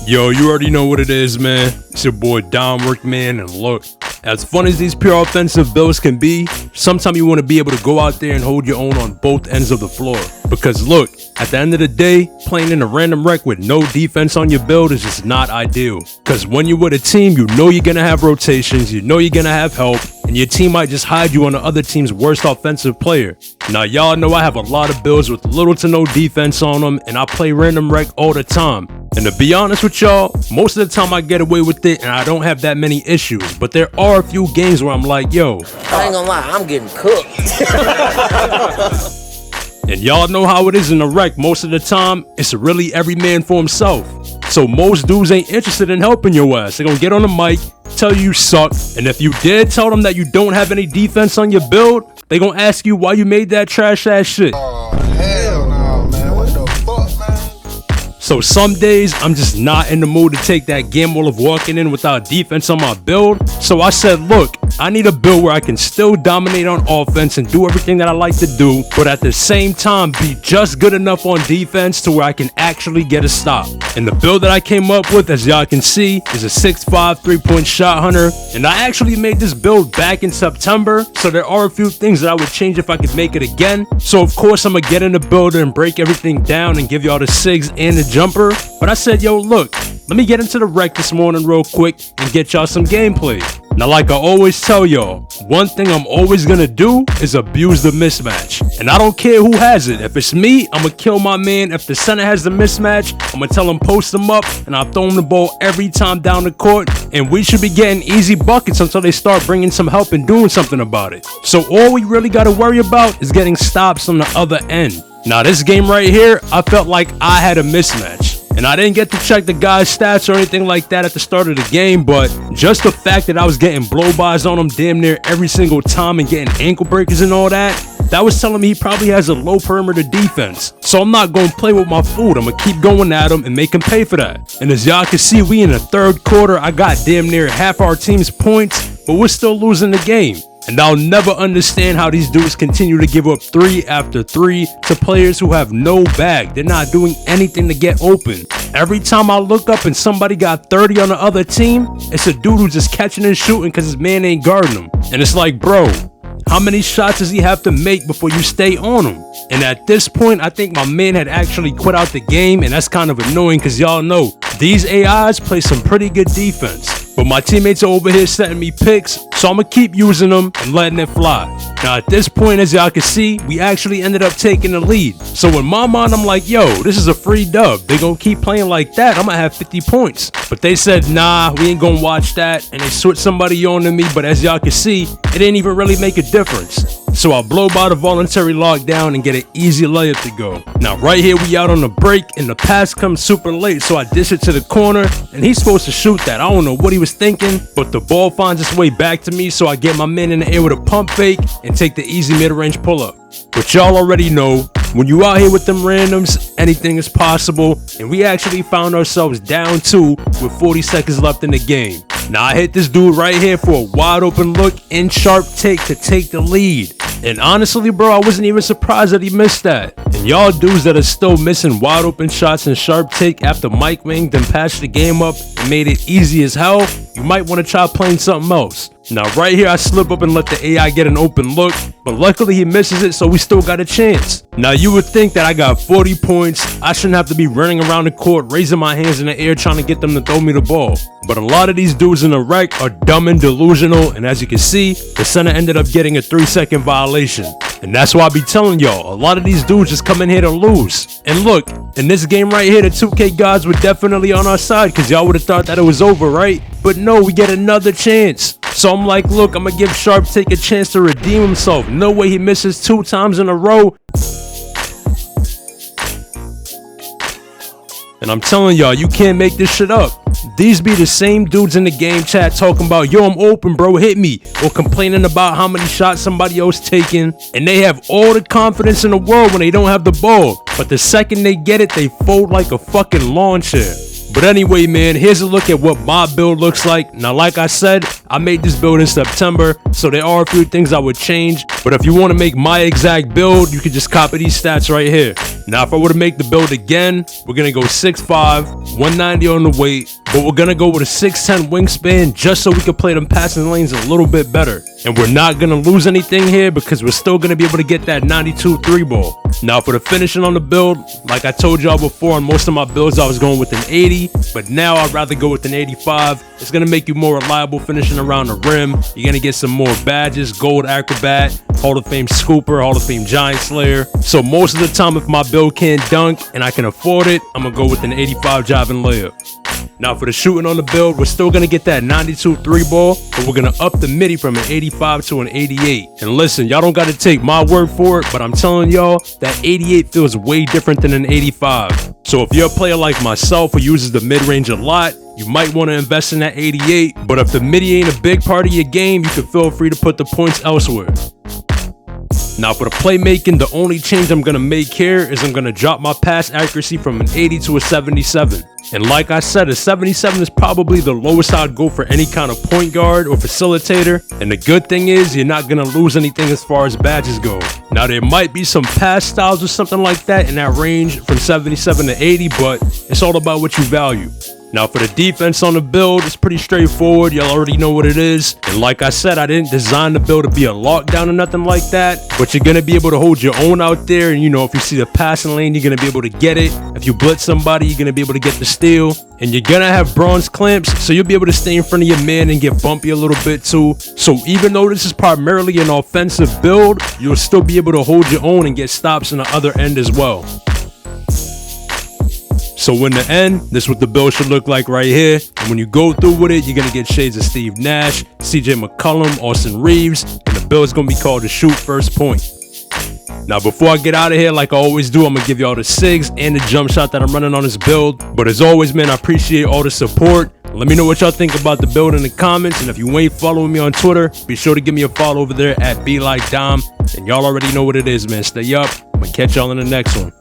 Yo, you already know what it is, man. It's your boy Domrick, man, and look, as fun as these pure offensive builds can be, sometimes you want to be able to go out there and hold your own on both ends of the floor. Because look, at the end of the day, playing in a random rec with no defense on your build is just not ideal. Because when you're with a team, you know you're going to have rotations, you know you're going to have help, and your team might just hide you on the other team's worst offensive player. Now, y'all know I have a lot of builds with little to no defense on them, and I play random rec all the time. And to be honest with y'all, most of the time I get away with it and I don't have that many issues. But there are a few games where I'm like, yo, I ain't gonna lie, I'm getting cooked. And y'all know how it is in the rec. Most of the time, it's really every man for himself. So most dudes ain't interested in helping your ass. They're gonna get on the mic, tell you suck, and if you did tell them that you don't have any defense on your build, they gonna ask you why you made that trash ass shit. Oh, hell no, man. What the fuck, man? So some days, I'm just not in the mood to take that gamble of walking in without defense on my build. So I said, look, I need a build where I can still dominate on offense and do everything that I like to do, but at the same time be just good enough on defense to where I can actually get a stop. And the build that I came up with, as y'all can see, is a 6'5" 3-point shot hunter. And I actually made this build back in September, so there are a few things that I would change if I could make it again. So of course I'm gonna get in the builder and break everything down and give y'all the SIGs and the jumper. But I said, yo, look, let me get into the rec this morning real quick and get y'all some gameplay. Now, like I always tell y'all, one thing I'm always gonna do is abuse the mismatch. And I don't care who has it. If it's me, I'm gonna kill my man. If the center has the mismatch, I'm gonna tell him post him up, and I'll throw him the ball every time down the court. And we should be getting easy buckets until they start bringing some help and doing something about it. So all we really gotta worry about is getting stops on the other end. Now, this game right here, I felt like I had a mismatch. And I didn't get to check the guy's stats or anything like that at the start of the game, but just the fact that I was getting blow-bys on him damn near every single time and getting ankle breakers and all that, that was telling me he probably has a low perimeter defense. So I'm not going to play with my food. I'm going to keep going at him and make him pay for that. And as y'all can see, we in the third quarter, I got damn near half our team's points, but we're still losing the game. And I'll never understand how these dudes continue to give up 3 after 3 to players who have no bag. They're not doing anything to get open. Every time I look up and somebody got 30 on the other team, it's a dude who's just catching and shooting because his man ain't guarding him. And it's like, bro, how many shots does he have to make before you stay on him? And at this point, I think my man had actually quit out the game, and that's kind of annoying because y'all know these AIs play some pretty good defense. But my teammates are over here setting me picks, so I'm gonna keep using them and letting it fly. Now at this point, as y'all can see, we actually ended up taking the lead. So in my mind, I'm like, yo, this is a free dub. They gonna keep playing like that, I'm gonna have 50 points. But they said, nah, we ain't gonna watch that, and they switched somebody on to me, but as y'all can see, it didn't even really make a difference. So I'll blow by the voluntary lockdown and get an easy layup to go. Now right here, we out on the break, and the pass comes super late, so I dish it to the corner, and he's supposed to shoot that. I don't know what he was thinking, but the ball finds its way back to me, so I get my man in the air with a pump fake and take the easy mid-range pull-up. But y'all already know, when you out here with them randoms, anything is possible, and we actually found ourselves down 2 with 40 seconds left in the game. Now I hit this dude right here for a wide open look in sharp take to take the lead. And honestly, bro, I wasn't even surprised that he missed that. And y'all dudes that are still missing wide open shots and sharp take after Mike Wing then patched the game up and made it easy as hell, you might want to try playing something else. Now right here, I slip up and let the AI get an open look, but luckily he misses it, so we still got a chance. Now you would think that I got 40 points, I shouldn't have to be running around the court, raising my hands in the air trying to get them to throw me the ball. But a lot of these dudes in the rec are dumb and delusional, and as you can see, the center ended up getting a 3-second violation. And that's why I be telling y'all, a lot of these dudes just come in here to lose. And look, in this game right here, the 2K gods were definitely on our side, because y'all would have thought that it was over, right? But no, we get another chance. So I'm like, look, I'm gonna give Sharp Take a chance to redeem himself. No way he misses 2 times in a row. And I'm telling y'all, you can't make this shit up. These be the same dudes in the game chat talking about, yo, I'm open, bro, hit me. Or complaining about how many shots somebody else taking. And they have all the confidence in the world when they don't have the ball. But the second they get it, they fold like a fucking lawn chair. But anyway, man, here's a look at what my build looks like. Now, like I said, I made this build in September, so there are a few things I would change, but if you want to make my exact build, you can just copy these stats right here. Now, if I were to make the build again, we're going to go 6'5", 190 on the weight, but we're going to go with a 6'10 wingspan just so we can play them passing lanes a little bit better. And we're not going to lose anything here because we're still going to be able to get that 92 3-ball. Now, for the finishing on the build, like I told y'all before, on most of my builds, I was going with an 80, but now I'd rather go with an 85. It's going to make you more reliable finishing around the rim. You're going to get some more badges, Gold Acrobat, Hall of Fame Scooper, Hall of Fame Giant Slayer. So most of the time, if my build can't dunk and I can afford it, I'm going to go with an 85 driving layup. Now, for the shooting on the build, we're still going to get that 92 3-ball, but we're going to up the midi from an 85 to an 88. And listen, y'all don't got to take my word for it, but I'm telling y'all that 88 feels way different than an 85. So if you're a player like myself who uses the mid-range a lot, you might want to invest in that 88, but if the midi ain't a big part of your game, you can feel free to put the points elsewhere. Now, for the playmaking, the only change I'm going to make here is I'm going to drop my pass accuracy from an 80 to a 77. And like I said, a 77 is probably the lowest I'd go for any kind of point guard or facilitator. And the good thing is you're not going to lose anything as far as badges go. Now, there might be some pass styles or something like that in that range from 77 to 80, but it's all about what you value. Now, for the defense on the build, it's pretty straightforward. Y'all already know what it is. And like I said, I didn't design the build to be a lockdown or nothing like that. But you're going to be able to hold your own out there. And, you know, if you see the passing lane, you're going to be able to get it. If you blitz somebody, you're going to be able to get the steal. And you're going to have bronze clamps, so you'll be able to stay in front of your man and get bumpy a little bit too. So even though this is primarily an offensive build, you'll still be able to hold your own and get stops on the other end as well. So in the end, this is what the build should look like right here. And when you go through with it, you're going to get shades of Steve Nash, CJ McCollum, Austin Reeves, and the build is going to be called the Shoot First Point. Now, before I get out of here, like I always do, I'm going to give y'all the SIGs and the jump shot that I'm running on this build. But as always, man, I appreciate all the support. Let me know what y'all think about the build in the comments. And if you ain't following me on Twitter, be sure to give me a follow over there at BeLikeDom. And y'all already know what it is, man. Stay up. I'm going to catch y'all in the next one.